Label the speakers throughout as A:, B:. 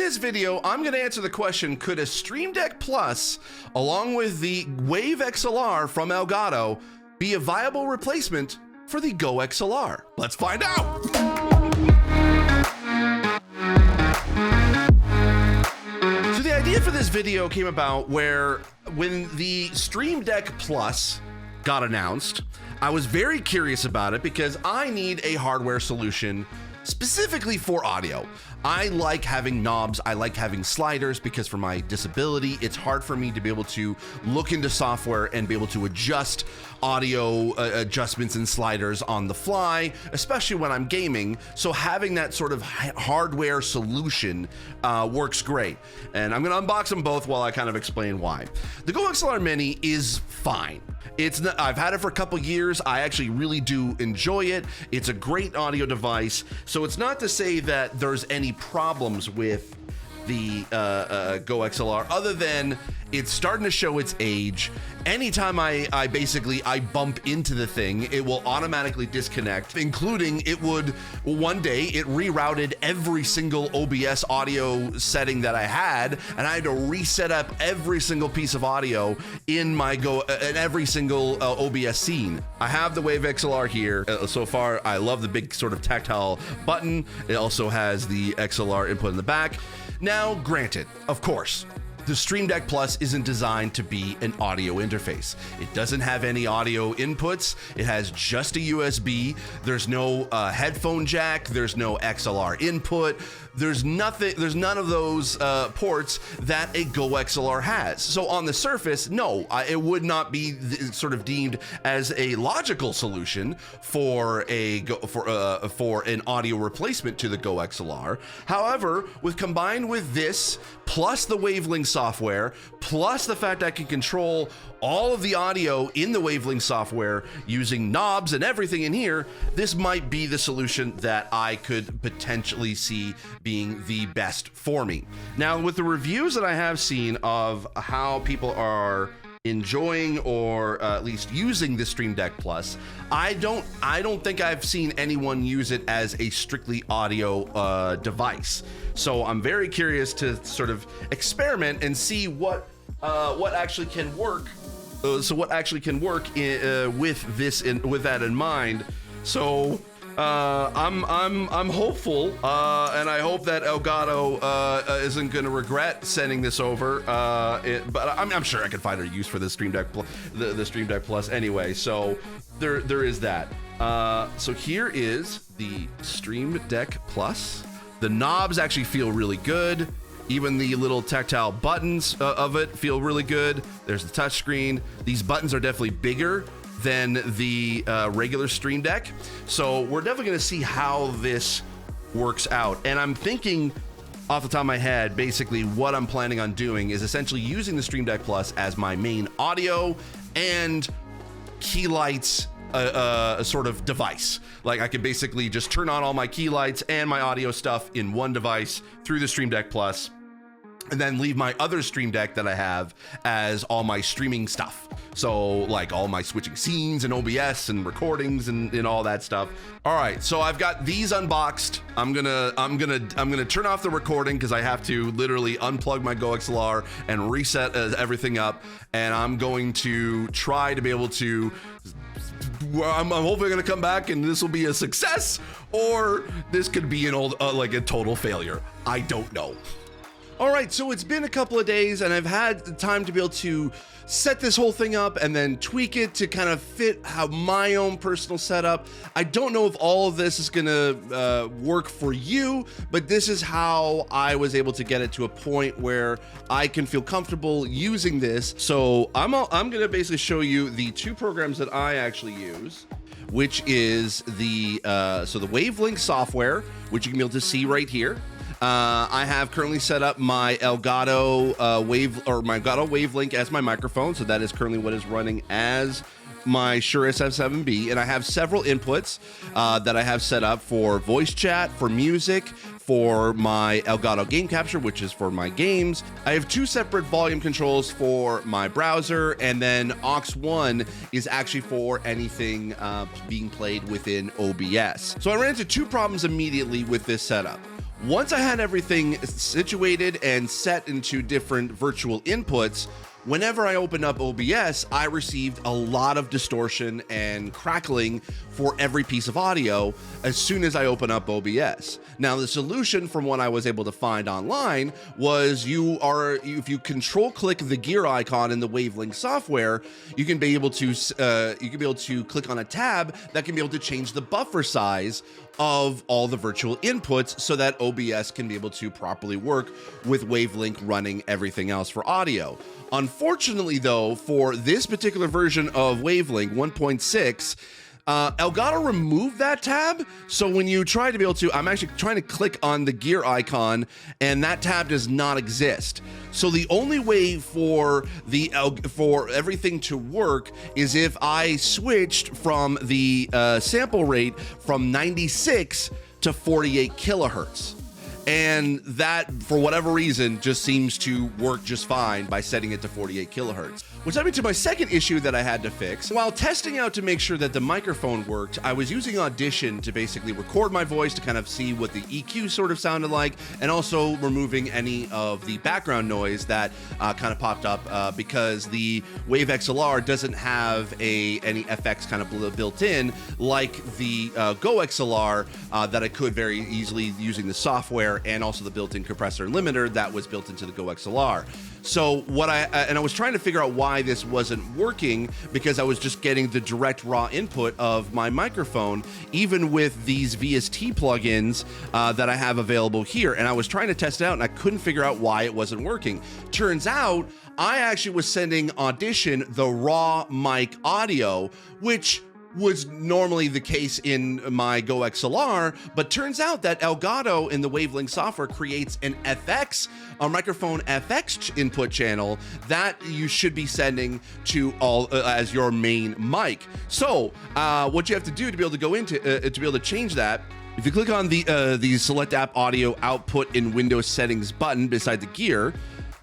A: this video, I'm going to answer the question, could a Stream Deck Plus, along with the Wave XLR from Elgato, be a viable replacement for the GoXLR? Let's find out! So the idea for this video came about when the Stream Deck Plus got announced, I was very curious about it because I need a hardware solution specifically for audio. I like having knobs, I like having sliders because for my disability, it's hard for me to be able to look into software and be able to adjust audio adjustments and sliders on the fly, especially when I'm gaming. So having that sort of hardware solution works great. And I'm gonna unbox them both while I kind of explain why. The GoXLR Mini is fine. It's not, I've had it for a couple years. I actually really do enjoy it. It's a great audio device. So it's not to say that there's any problems with the GoXLR other than it's starting to show its age. Anytime I bump into the thing, it will automatically disconnect, including one day it rerouted every single OBS audio setting that I had, and I had to reset up every single piece of audio in my in every single OBS scene. I have the Wave XLR here. So far, I love the big sort of tactile button. It also has the XLR input in the back. Now, granted, of course, the Stream Deck Plus isn't designed to be an audio interface. It doesn't have any audio inputs. It has just a USB. There's no headphone jack. There's no XLR input. There's nothing. There's none of those ports that a GoXLR has. So on the surface, no, it would not be sort of deemed as a logical solution for an audio replacement to the GoXLR. However, combined with this, plus the Wavelink software, plus the fact I can control all of the audio in the Wavelink software using knobs and everything in here, this might be the solution that I could potentially see being the best for me. Now, with the reviews that I have seen of how people are enjoying or at least using the Stream Deck Plus, I don't think I've seen anyone use it as a strictly audio device. So I'm very curious to sort of experiment and see what actually can work. So what actually can work with that in mind. So I'm hopeful, and I hope that Elgato isn't going to regret sending this over. But I'm sure I could find a use for the Stream Deck, the Stream Deck Plus anyway. So there is that. So here is the Stream Deck Plus. The knobs actually feel really good. Even the little tactile buttons of it feel really good. There's the touch screen. These buttons are definitely bigger than the regular Stream Deck. So we're definitely gonna see how this works out. And I'm thinking off the top of my head, basically what I'm planning on doing is essentially using the Stream Deck Plus as my main audio and key lights sort of device. Like I could basically just turn on all my key lights and my audio stuff in one device through the Stream Deck Plus, and then leave my other Stream Deck that I have as all my streaming stuff. So like all my switching scenes and OBS and recordings and all that stuff. All right, so I've got these unboxed. I'm gonna turn off the recording because I have to literally unplug my GoXLR and reset everything up. And I'm going to try to be able to, I'm hopefully gonna come back and this will be a success, or this could be an like a total failure. I don't know. All right, so it's been a couple of days and I've had the time to be able to set this whole thing up and then tweak it to kind of fit how my own personal setup. I don't know if all of this is gonna work for you, but this is how I was able to get it to a point where I can feel comfortable using this. So I'm gonna basically show you the two programs that I actually use, which is the Wavelink software, which you can be able to see right here. I have currently set up my Elgato Elgato Wavelink as my microphone, so that is currently what is running as my Shure SF7B, and I have several inputs that I have set up for voice chat, for music, for my Elgato game capture, which is for my games. I have two separate volume controls for my browser, and then aux1 is actually for anything being played within OBS. So I ran into two problems immediately with this setup. Once I had everything situated and set into different virtual inputs, whenever I opened up OBS, I received a lot of distortion and crackling for every piece of audio as soon as I open up OBS. Now, the solution from what I was able to find online was if you control click the gear icon in the Wavelink software, you can be able to click on a tab that can be able to change the buffer size of all the virtual inputs so that OBS can be able to properly work with Wavelink running everything else for audio. Unfortunately, though, for this particular version of Wavelink 1.6, Elgato removed that tab. So when you try to be able to, I'm actually trying to click on the gear icon and that tab does not exist. So the only way for everything to work is if I switched from the sample rate from 96 to 48 kilohertz. And that, for whatever reason, just seems to work just fine by setting it to 48 kilohertz. Which led me to my second issue that I had to fix. While testing out to make sure that the microphone worked, I was using Audition to basically record my voice to kind of see what the EQ sort of sounded like, and also removing any of the background noise that kind of popped up because the Wave XLR doesn't have any FX kind of built in like the GoXLR that I could very easily using the software and also the built-in compressor and limiter that was built into the GoXLR. So I was trying to figure out why this wasn't working because I was just getting the direct raw input of my microphone, even with these VST plugins that I have available here. And I was trying to test it out and I couldn't figure out why it wasn't working. Turns out I actually was sending Audition the raw mic audio, which was normally the case in my GoXLR, but turns out that Elgato in the Wavelink software creates an FX, a microphone FX input channel that you should be sending to all as your main mic. So what you have to do to be able to go into to be able to change that, if you click on the Select App Audio Output in Windows Settings button beside the gear,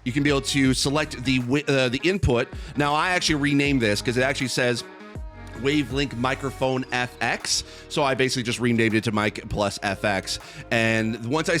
A: you can be able to select the input. Now I actually renamed this because it actually says Wavelink Microphone FX, so I basically just renamed it to Mic Plus FX. And once I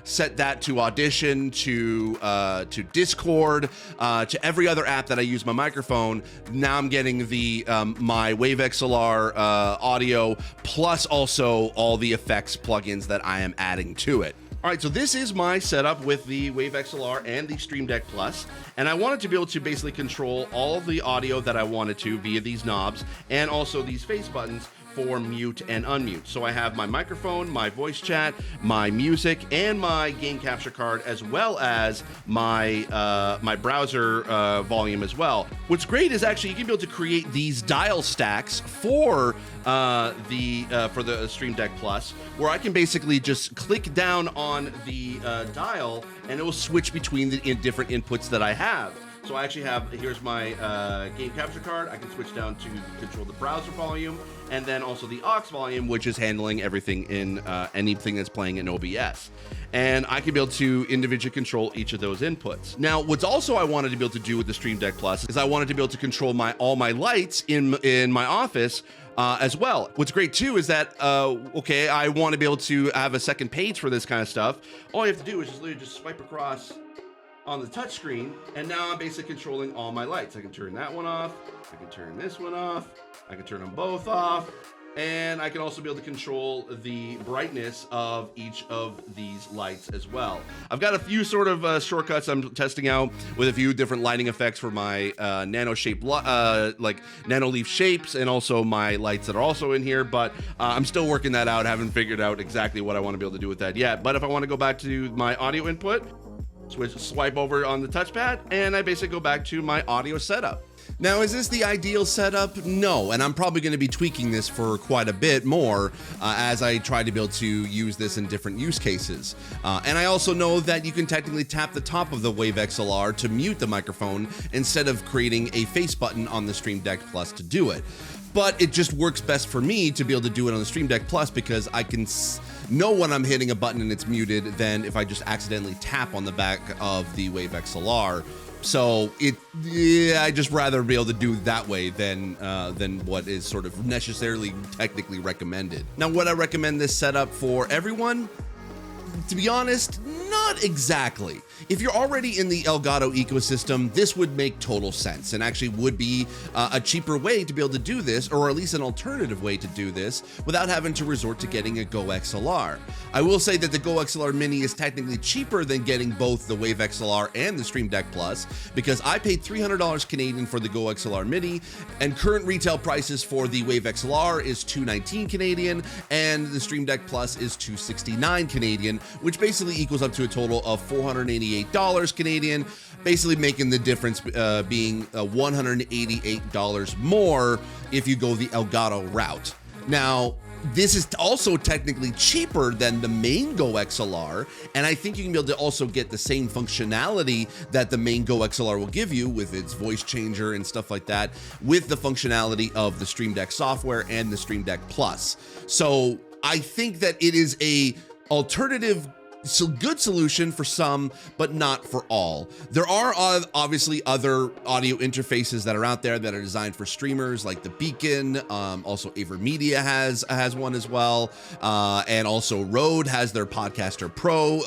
A: set that to Audition, to Discord, to every other app that I use my microphone, now I'm getting the my Wave XLR audio plus also all the effects plugins that I am adding to it. All right, so this is my setup with the Wave XLR and the Stream Deck Plus, and I wanted to be able to basically control all the audio that I wanted to via these knobs and also these face buttons for mute and unmute. So I have my microphone, my voice chat, my music, and my game capture card, as well as my my browser volume as well. What's great is actually you can be able to create these dial stacks for the Stream Deck Plus, where I can basically just click down on the dial and it will switch between the different inputs that I have. So I actually have, here's my game capture card. I can switch down to control the browser volume, and then also the aux volume, which is handling everything in anything that's playing in OBS. And I can be able to individually control each of those inputs. Now, what's also I wanted to be able to do with the Stream Deck Plus is I wanted to be able to control all my lights in my office as well. What's great too is that, okay, I want to be able to have a second page for this kind of stuff. All you have to do is just literally just swipe across on the touch screen, and now I'm basically controlling all my lights. I can turn that one off, I can turn this one off, I can turn them both off, and I can also be able to control the brightness of each of these lights as well. I've got a few sort of shortcuts I'm testing out with a few different lighting effects for my nano leaf shapes, and also my lights that are also in here, but I'm still working that out. Haven't figured out exactly what I want to be able to do with that yet. But if I want to go back to my audio input, swipe over on the touchpad, and I basically go back to my audio setup. Now, is this the ideal setup? No, and I'm probably going to be tweaking this for quite a bit more as I try to be able to use this in different use cases. And I also know that you can technically tap the top of the Wave XLR to mute the microphone instead of creating a face button on the Stream Deck Plus to do it. But it just works best for me to be able to do it on the Stream Deck Plus because I can know when I'm hitting a button and it's muted than if I just accidentally tap on the back of the Wave XLR. So I just rather be able to do it that way than what is sort of necessarily technically recommended. Now, would I recommend this setup for everyone? To be honest, not exactly. If you're already in the Elgato ecosystem, this would make total sense and actually would be a cheaper way to be able to do this, or at least an alternative way to do this without having to resort to getting a GoXLR. I will say that the GoXLR Mini is technically cheaper than getting both the Wave XLR and the Stream Deck Plus, because I paid $300 Canadian for the GoXLR Mini, and current retail prices for the Wave XLR is $219 Canadian, and the Stream Deck Plus is $269 Canadian, which basically equals up to a total of $488 Canadian, basically making the difference being $188 more if you go the Elgato route. Now, this is also technically cheaper than the main GoXLR, and I think you can be able to also get the same functionality that the main GoXLR will give you with its voice changer and stuff like that, with the functionality of the Stream Deck software and the Stream Deck Plus. So I think that it is a alternative, good solution for some, but not for all. There are obviously other audio interfaces that are out there that are designed for streamers, like the Beacon. Also AverMedia has one as well, and also Rode has their Podcaster Pro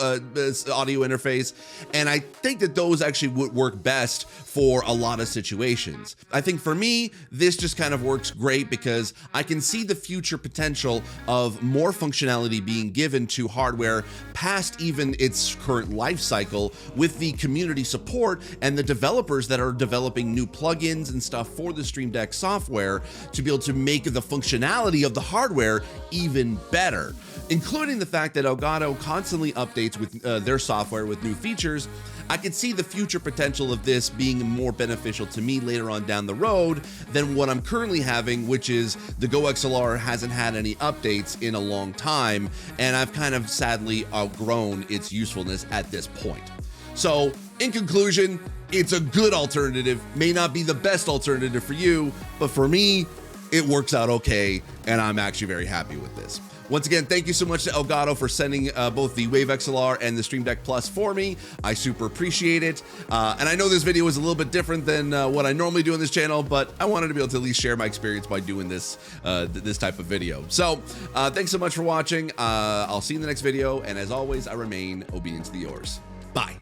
A: audio interface. And I think that those actually would work best for a lot of situations. I think for me, this just kind of works great because I can see the future potential of more functionality being given to hardware past even its current life cycle, with the community support and the developers that are developing new plugins and stuff for the Stream Deck software to be able to make the functionality of the hardware even better, including the fact that Elgato constantly updates with their software with new features. I could see the future potential of this being more beneficial to me later on down the road than what I'm currently having, which is the GoXLR hasn't had any updates in a long time, and I've kind of sadly outgrown its usefulness at this point. So in conclusion, it's a good alternative, may not be the best alternative for you, but for me, it works out okay, and I'm actually very happy with this. Once again, thank you so much to Elgato for sending both the Wave XLR and the Stream Deck Plus for me. I super appreciate it. And I know this video is a little bit different than what I normally do on this channel, but I wanted to be able to at least share my experience by doing this this type of video. So thanks so much for watching. I'll see you in the next video. And as always, I remain obedient to the yours. Bye.